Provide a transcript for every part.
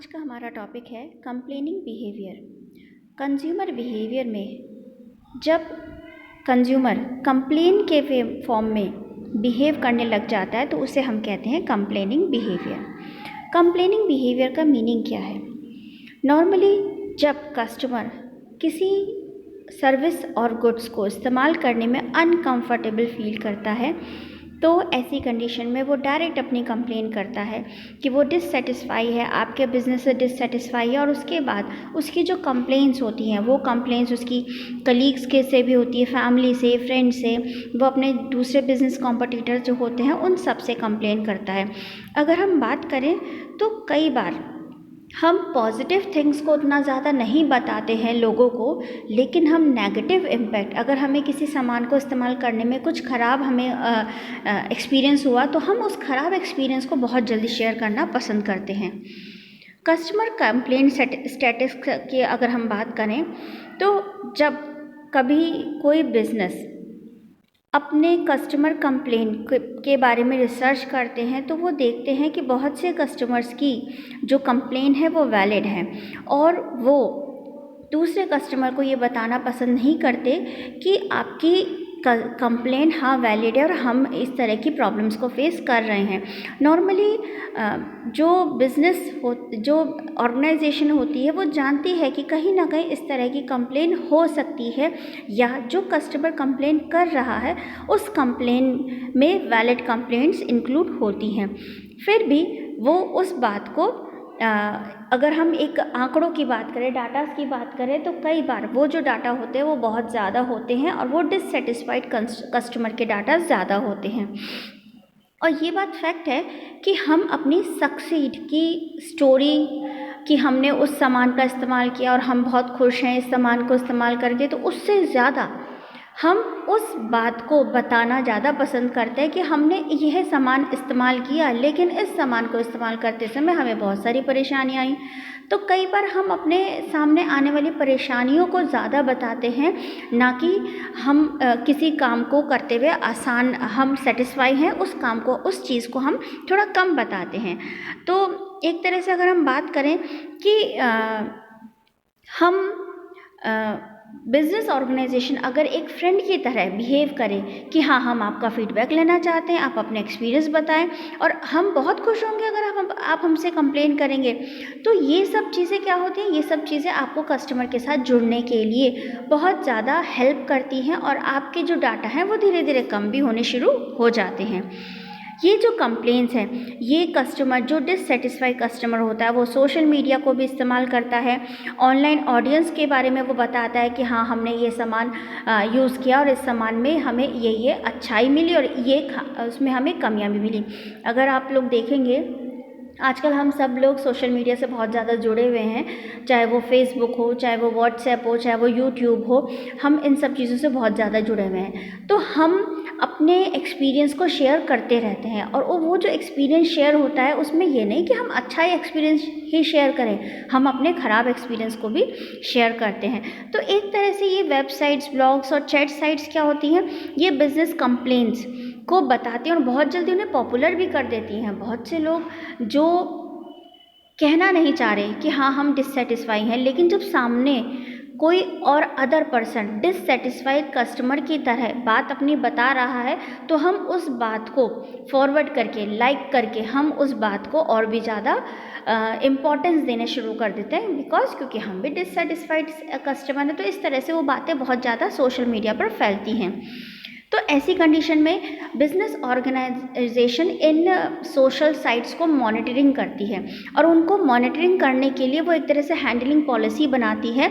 आज का हमारा टॉपिक है कंप्लेनिंग बिहेवियर। कंज्यूमर बिहेवियर में जब कंज्यूमर कंप्लेन के फॉर्म में बिहेव करने लग जाता है तो उसे हम कहते हैं कंप्लेनिंग बिहेवियर। कंप्लेनिंग बिहेवियर का मीनिंग क्या है? नॉर्मली जब कस्टमर किसी सर्विस और गुड्स को इस्तेमाल करने में अनकंफर्टेबल फील करता है तो ऐसी कंडीशन में वो डायरेक्ट अपनी कंप्लेन करता है कि वो डिससेटिस्फाई है, आपके बिज़नेस से डिससेटिस्फाई है। और उसके बाद उसकी जो कंप्लेंट्स होती हैं वो कंप्लेंट्स उसकी कलीग्स के से भी होती है, फैमिली से, फ्रेंड से, वो अपने दूसरे बिज़नेस कॉम्पिटिटर जो होते हैं उन सब से कंप्लेन करता है। अगर हम बात करें तो कई बार हम पॉजिटिव थिंग्स को उतना ज़्यादा नहीं बताते हैं लोगों को, लेकिन हम नेगेटिव इम्पैक्ट, अगर हमें किसी सामान को इस्तेमाल करने में कुछ ख़राब हमें एक्सपीरियंस हुआ तो हम उस ख़राब एक्सपीरियंस को बहुत जल्दी शेयर करना पसंद करते हैं। कस्टमर कंप्लेंट स्टेटस की अगर हम बात करें तो जब कभी कोई बिज़नेस अपने कस्टमर कंप्लेन के बारे में रिसर्च करते हैं तो वो देखते हैं कि बहुत से कस्टमर्स की जो कंप्लेन है वो वैलिड है और वो दूसरे कस्टमर को ये बताना पसंद नहीं करते कि आपकी कंप्लेन हाँ वैलिड है और हम इस तरह की प्रॉब्लम्स को फेस कर रहे हैं। नॉर्मली जो बिज़नेस हो, जो ऑर्गेनाइजेशन होती है वो जानती है कि कहीं ना कहीं इस तरह की कंप्लेन हो सकती है या जो कस्टमर कंप्लेन कर रहा है उस कंप्लेन में वैलिड कंप्लेंट्स इंक्लूड होती हैं। फिर भी वो उस बात को अगर हम एक आंकड़ों की बात करें, डाटा की बात करें तो कई बार वो जो डाटा होते हैं वो बहुत ज़्यादा होते हैं और वो डिससेटिस्फाइड कस्टमर के डाटा ज़्यादा होते हैं। और ये बात फैक्ट है कि हम अपनी सक्सीड की स्टोरी कि हमने उस सामान का इस्तेमाल किया और हम बहुत खुश हैं इस सामान को इस्तेमाल करके, तो उससे ज़्यादा हम उस बात को बताना ज़्यादा पसंद करते हैं कि हमने यह सामान इस्तेमाल किया लेकिन इस सामान को इस्तेमाल करते समय हमें बहुत सारी परेशानियाँ आई। तो कई बार हम अपने सामने आने वाली परेशानियों को ज़्यादा बताते हैं, ना कि हम किसी काम को करते हुए आसान हम सेटिस्फाई हैं उस काम को, उस चीज़ को हम थोड़ा कम बताते हैं। तो एक तरह से अगर हम बात करें कि हम बिज़नेस ऑर्गेनाइजेशन अगर एक फ्रेंड की तरह बिहेव करें कि हाँ हम आपका फीडबैक लेना चाहते हैं, आप अपने एक्सपीरियंस बताएं और हम बहुत खुश होंगे अगर आप हमसे कंप्लेन करेंगे। तो ये सब चीज़ें क्या होती हैं, ये सब चीज़ें आपको कस्टमर के साथ जुड़ने के लिए बहुत ज़्यादा हेल्प करती हैं और आपके जो डाटा हैं वो धीरे धीरे कम भी होने शुरू हो जाते हैं। ये जो कंप्लेंट्स हैं, ये कस्टमर जो डिससेटिस्फाई कस्टमर होता है वो सोशल मीडिया को भी इस्तेमाल करता है, ऑनलाइन ऑडियंस के बारे में वो बताता है कि हाँ हमने ये सामान यूज़ किया और इस सामान में हमें ये अच्छाई मिली और ये उसमें हमें कमियां भी मिली। अगर आप लोग देखेंगे आजकल हम सब लोग सोशल मीडिया से बहुत ज़्यादा जुड़े हुए हैं, चाहे वो फेसबुक हो, चाहे वो व्हाट्सएप हो, चाहे वो यूट्यूब हो, हम इन सब चीज़ों से बहुत ज़्यादा जुड़े हुए हैं। तो हम अपने एक्सपीरियंस को शेयर करते रहते हैं और वो जो एक्सपीरियंस शेयर होता है उसमें ये नहीं कि हम अच्छा ही एक्सपीरियंस ही शेयर करें, हम अपने ख़राब एक्सपीरियंस को भी शेयर करते हैं। तो एक तरह से ये वेबसाइट्स, ब्लॉग्स और चैट साइट्स क्या होती हैं, ये बिज़नेस कंप्लेंट्स को बताती हैं और बहुत जल्दी उन्हें पॉपुलर भी कर देती हैं। बहुत से लोग जो कहना नहीं चाह रहे कि हाँ हम डिससेटिस्फाई हैं, लेकिन जब सामने कोई और अदर पर्सन डिससेटिस्फाइड कस्टमर की तरह बात अपनी बता रहा है तो हम उस बात को फॉरवर्ड करके, लाइक करके हम उस बात को और भी ज़्यादा इम्पोर्टेंस देने शुरू कर देते हैं, क्योंकि हम भी डिससेटिस्फाइड कस्टमर हैं। तो इस तरह से वो बातें बहुत ज़्यादा सोशल मीडिया पर फैलती हैं। तो ऐसी कंडीशन में बिज़नेस ऑर्गेनाइजेशन इन सोशल साइट्स को मॉनिटरिंग करती है और उनको मॉनिटरिंग करने के लिए वो एक तरह से हैंडलिंग पॉलिसी बनाती है।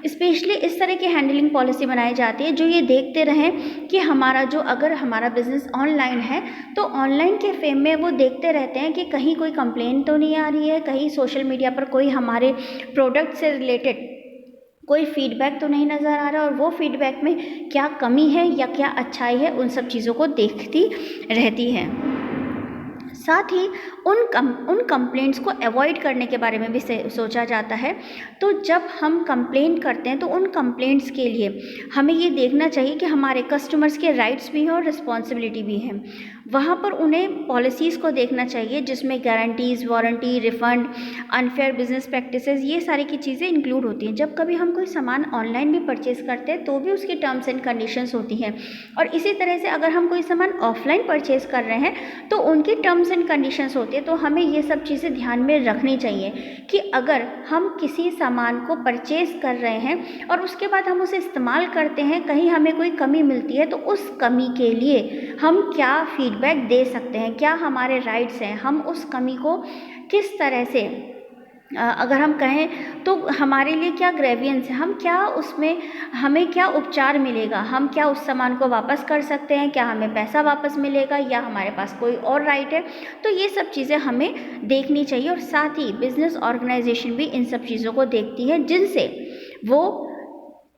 स्पेशली इस तरह की हैंडलिंग पॉलिसी बनाई जाती है जो ये देखते रहें कि अगर हमारा बिज़नेस ऑनलाइन है तो ऑनलाइन के फेम में वो देखते रहते हैं कि कहीं कोई कंप्लेंट तो नहीं आ रही है, कहीं सोशल मीडिया पर कोई हमारे प्रोडक्ट से रिलेटेड कोई फीडबैक तो नहीं नज़र आ रहा और वो फीडबैक में क्या कमी है या क्या अच्छाई है, उन सब चीज़ों को देखती रहती है। साथ ही उन कंप्लेंट्स को अवॉइड करने के बारे में भी सोचा जाता है। तो जब हम कंप्लेंट करते हैं तो उन कंप्लेंट्स के लिए हमें ये देखना चाहिए कि हमारे कस्टमर्स के राइट्स भी हैं और रिस्पॉन्सिबिलिटी भी है। वहाँ पर उन्हें पॉलिसीज़ को देखना चाहिए जिसमें guarantees, warranty, refund, unfair business practices, ये सारी की चीज़ें इंक्लूड होती हैं। जब कभी हम कोई सामान ऑनलाइन भी परचेज़ करते हैं तो भी उसकी टर्म्स एंड कंडीशंस होती हैं, और इसी तरह से अगर हम कोई सामान ऑफलाइन परचेज़ कर रहे हैं तो उनकी टर्म्स एंड कंडीशंस होती है। तो हमें ये सब चीज़ें ध्यान में रखनी चाहिए कि अगर हम किसी सामान को परचेज़ कर रहे हैं और उसके बाद हम उसे इस्तेमाल करते हैं, कहीं हमें कोई कमी मिलती है तो उस कमी के लिए हम क्या फीडबैक दे सकते हैं, क्या हमारे राइट्स हैं, हम उस कमी को किस तरह से अगर हम कहें तो हमारे लिए क्या ग्रेवियंस है, हम क्या उसमें हमें क्या उपचार मिलेगा, हम क्या उस सामान को वापस कर सकते हैं, क्या हमें पैसा वापस मिलेगा या हमारे पास कोई और राइट है। तो ये सब चीज़ें हमें देखनी चाहिए, और साथ ही बिजनेस ऑर्गेनाइजेशन भी इन सब चीज़ों को देखती है जिनसे वो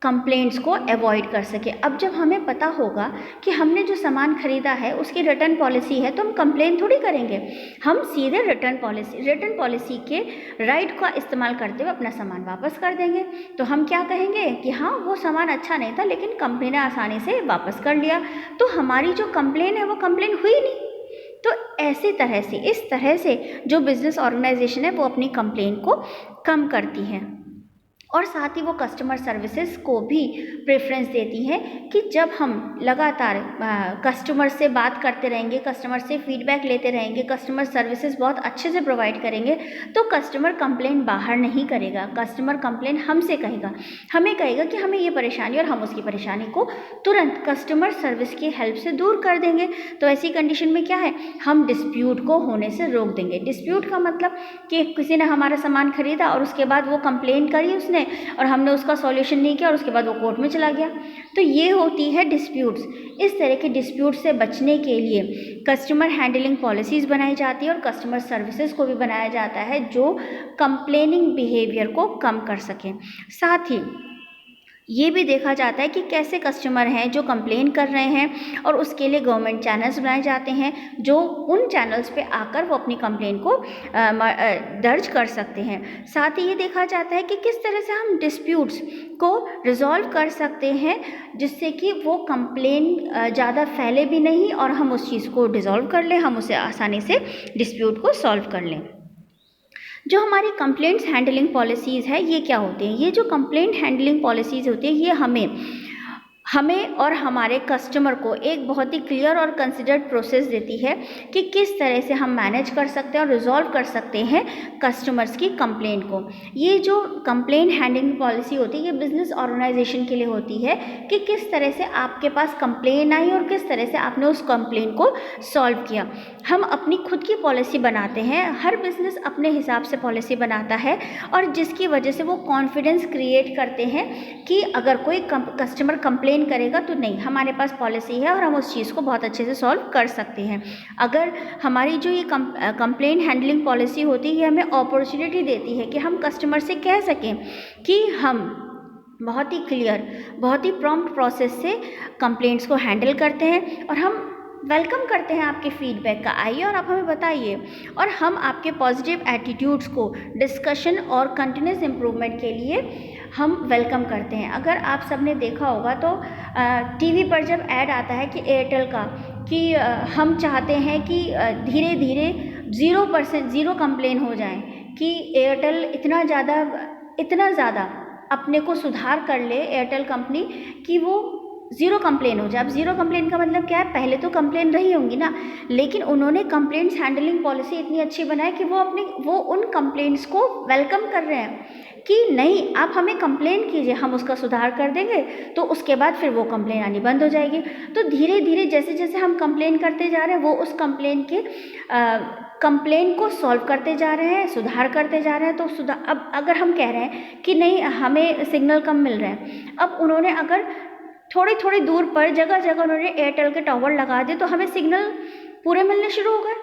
कंप्लेंट्स को अवॉइड कर सके। अब जब हमें पता होगा कि हमने जो सामान खरीदा है उसकी रिटर्न पॉलिसी है तो हम कंप्लेंट थोड़ी करेंगे, हम सीधे रिटर्न पॉलिसी के राइट का इस्तेमाल करते हुए अपना सामान वापस कर देंगे। तो हम क्या कहेंगे कि हाँ वो सामान अच्छा नहीं था लेकिन कंपनी ने आसानी से वापस कर लिया, तो हमारी जो कंप्लेंट है वो कंप्लेंट हुई नहीं। तो ऐसी तरह से, इस तरह से जो बिजनेस ऑर्गेनाइजेशन है वो अपनी कंप्लेंट को कम करती है, और साथ ही वो कस्टमर सर्विसेज को भी प्रेफरेंस देती है कि जब हम लगातार कस्टमर से बात करते रहेंगे, कस्टमर से फीडबैक लेते रहेंगे, कस्टमर सर्विसेज बहुत अच्छे से प्रोवाइड करेंगे तो कस्टमर कंप्लेंट बाहर नहीं करेगा, कस्टमर कंप्लेंट हमसे कहेगा, हमें कहेगा कि हमें ये परेशानी, और हम उसकी परेशानी को तुरंत कस्टमर सर्विस की हेल्प से दूर कर देंगे। तो ऐसी कंडीशन में क्या है, हम डिस्प्यूट को होने से रोक देंगे। डिस्प्यूट का मतलब कि किसी ने हमारा सामान खरीदा और उसके बाद वो कंप्लेंट करी उसने और हमने उसका सॉल्यूशन नहीं किया और उसके बाद वो कोर्ट में चला गया, तो ये होती है डिस्प्यूट्स। इस तरह के डिस्प्यूट से बचने के लिए कस्टमर हैंडलिंग पॉलिसीज़ बनाई जाती है और कस्टमर सर्विसेज को भी बनाया जाता है जो कंप्लेनिंग बिहेवियर को कम कर सकें। साथ ही ये भी देखा जाता है कि कैसे कस्टमर हैं जो कंप्लेन कर रहे हैं, और उसके लिए गवर्नमेंट चैनल्स बनाए जाते हैं जो उन चैनल्स पे आकर वो अपनी कंप्लेन को दर्ज कर सकते हैं। साथ ही ये देखा जाता है कि किस तरह से हम डिस्प्यूट्स को रिजॉल्व कर सकते हैं जिससे कि वो कंप्लेन ज़्यादा फैले भी नहीं और हम उस चीज़ को डिज़ोल्व कर लें, हम उसे आसानी से डिस्प्यूट को सॉल्व कर लें। जो हमारी कंप्लेंट्स हैंडलिंग पॉलिसीज़ है ये क्या होती हैं, ये जो कंप्लेंट हैंडलिंग पॉलिसीज़ होती है ये हमें और हमारे कस्टमर को एक बहुत ही क्लियर और कंसिडर्ड प्रोसेस देती है कि किस तरह से हम मैनेज कर सकते हैं और रिजॉल्व कर सकते हैं कस्टमर्स की कंप्लेंट को। ये जो कंप्लेंट हैंडलिंग पॉलिसी होती है ये बिजनेस ऑर्गेनाइजेशन के लिए होती है कि किस तरह से आपके पास कंप्लेन आई और किस तरह से आपने उस कंप्लेन को सॉल्व किया। हम अपनी खुद की पॉलिसी बनाते हैं, हर बिजनेस अपने हिसाब से पॉलिसी बनाता है, और जिसकी वजह से वो कॉन्फिडेंस क्रिएट करते हैं कि अगर कोई कस्टमर कंप्लेन करेगा तो नहीं, हमारे पास पॉलिसी है और हम उस चीज़ को बहुत अच्छे से सॉल्व कर सकते हैं। अगर हमारी जो ये कंप्लेंट हैंडलिंग पॉलिसी होती है ये हमें अपॉर्चुनिटी देती है कि हम कस्टमर से कह सकें कि हम बहुत ही क्लियर, बहुत ही प्रॉम्प्ट प्रोसेस से कंप्लेंट्स को हैंडल करते हैं और हम वेलकम करते हैं आपके फीडबैक का, आइए और आप हमें बताइए, और हम आपके पॉजिटिव एटीट्यूड्स को डिस्कशन और कंटिन्यूस इम्प्रूवमेंट के लिए हम वेलकम करते हैं। अगर आप सबने देखा होगा तो टीवी पर जब ऐड आता है कि एयरटेल का कि हम चाहते हैं कि धीरे धीरे 0% ज़ीरो कंप्लेन हो जाए, कि एयरटेल इतना ज़्यादा अपने को सुधार कर ले एयरटेल कंपनी कि वो ज़ीरो कंप्लेन हो जाए। अब ज़ीरो कंप्लेन का मतलब क्या है, पहले तो कंप्लेन रही होंगी ना, लेकिन उन्होंने कंप्लेंट्स हैंडलिंग पॉलिसी इतनी अच्छी बनाई कि वो उन कंप्लेंट्स को वेलकम कर रहे हैं कि नहीं, आप हमें कंप्लेन कीजिए, हम उसका सुधार कर देंगे, तो उसके बाद फिर वो कंप्लेन आनी बंद हो जाएगी। तो धीरे धीरे जैसे जैसे हम कंप्लेन करते जा रहे हैं वो उस कंप्लेन को सॉल्व करते जा रहे हैं, सुधार करते जा रहे हैं। तो अब अगर हम कह रहे हैं कि नहीं हमें सिग्नल कम मिल रहे हैं, अब उन्होंने अगर थोड़ी दूर पर जगह जगह उन्होंने एयरटेल के टावर लगा दिए तो हमें सिग्नल पूरे मिलने शुरू हो गए।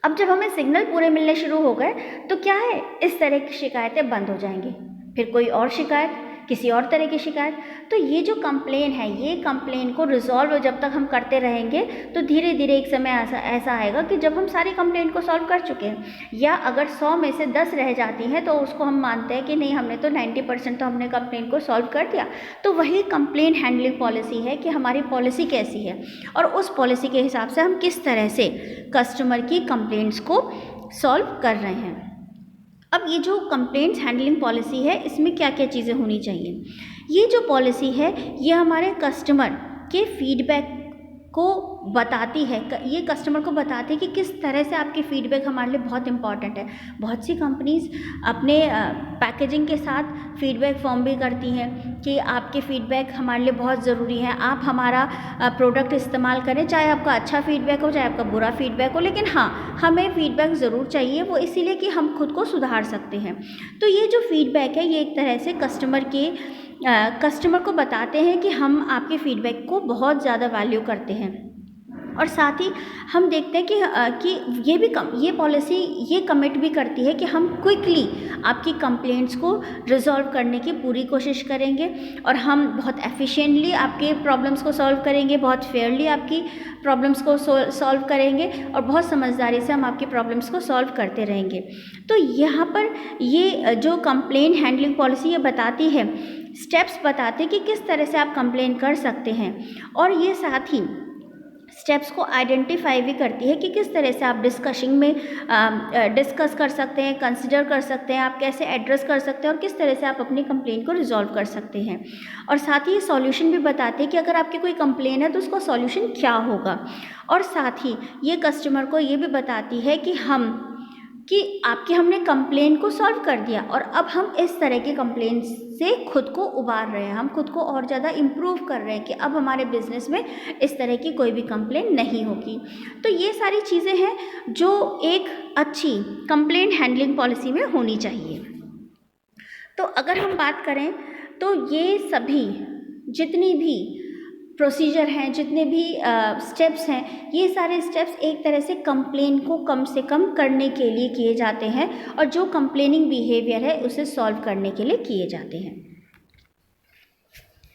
अब जब हमें सिग्नल पूरे मिलने शुरू हो गए तो क्या है, इस तरह की शिकायतें बंद हो जाएंगी। फिर कोई और शिकायत किसी और तरह की शिकायत। तो ये जो कंप्लेन है, ये कंप्लेन को रिजॉल्व जब तक हम करते रहेंगे तो धीरे धीरे एक समय ऐसा आएगा कि जब हम सारी कंप्लेन को सॉल्व कर चुके हैं, या अगर 100 में से 10 रह जाती हैं तो उसको हम मानते हैं कि नहीं, हमने तो 90% तो हमने कंप्लेन को सॉल्व कर दिया। तो वही कंप्लेन हैंडलिंग पॉलिसी है कि हमारी पॉलिसी कैसी है और उस पॉलिसी के हिसाब से हम किस तरह से कस्टमर की कंप्लेंट्स को सॉल्व कर रहे हैं। अब ये जो कंप्लेंट्स हैंडलिंग पॉलिसी है, इसमें क्या क्या चीज़ें होनी चाहिए। ये जो पॉलिसी है ये हमारे कस्टमर के फीडबैक को बताती है, ये कस्टमर को बताती है कि किस तरह से आपकी फ़ीडबैक हमारे लिए बहुत इंपॉर्टेंट है। बहुत सी कंपनीज़ अपने पैकेजिंग के साथ फीडबैक फॉर्म भी करती हैं कि आपके फ़ीडबैक हमारे लिए बहुत ज़रूरी है, आप हमारा प्रोडक्ट इस्तेमाल करें, चाहे आपका अच्छा फ़ीडबैक हो चाहे आपका बुरा फ़ीडबैक हो, लेकिन हाँ, हमें फ़ीडबैक ज़रूर चाहिए, वो इसीलिए कि हम खुद को सुधार सकते हैं। तो ये जो फ़ीडबैक है ये एक तरह से कस्टमर को बताते हैं कि हम आपके फ़ीडबैक को बहुत ज़्यादा वैल्यू करते हैं। और साथ ही हम देखते हैं कि ये पॉलिसी ये कमिट भी करती है कि हम क्विकली आपकी कंप्लेंट्स को रिजॉल्व करने की पूरी कोशिश करेंगे और हम बहुत एफिशिएंटली आपके प्रॉब्लम्स को सॉल्व करेंगे, बहुत फेयरली आपकी प्रॉब्लम्स को सॉल्व करेंगे और बहुत समझदारी से हम आपकी प्रॉब्लम्स को सॉल्व करते रहेंगे। तो यहाँ पर ये जो कंप्लेन हैंडलिंग पॉलिसी ये बताती है, स्टेप्स बताते हैं कि किस तरह से आप कंप्लेन कर सकते हैं, और ये साथ ही स्टेप्स को आइडेंटिफाई भी करती है कि किस तरह से आप डिस्कस कर सकते हैं, कंसिडर कर सकते हैं, आप कैसे एड्रेस कर सकते हैं और किस तरह से आप अपनी कंप्लेन को रिजॉल्व कर सकते हैं। और साथ ही ये सॉल्यूशन भी बताते हैं कि अगर आपकी कोई कंप्लेन है तो उसका सॉल्यूशन क्या होगा। और साथ ही ये कस्टमर को ये भी बताती है कि हमने कंप्लेन को सॉल्व कर दिया और अब हम इस तरह की कंप्लेन से खुद को उबार रहे हैं, हम खुद को और ज़्यादा इम्प्रूव कर रहे हैं कि अब हमारे बिजनेस में इस तरह की कोई भी कंप्लेन नहीं होगी। तो ये सारी चीज़ें हैं जो एक अच्छी कंप्लेन हैंडलिंग पॉलिसी में होनी चाहिए। तो अगर हम बात करें तो ये सभी जितनी भी प्रोसीजर हैं, जितने भी स्टेप्स हैं, ये सारे स्टेप्स एक तरह से कंप्लेन को कम से कम करने के लिए किए जाते हैं और जो कंप्लेनिंग बिहेवियर है उसे सॉल्व करने के लिए किए जाते हैं।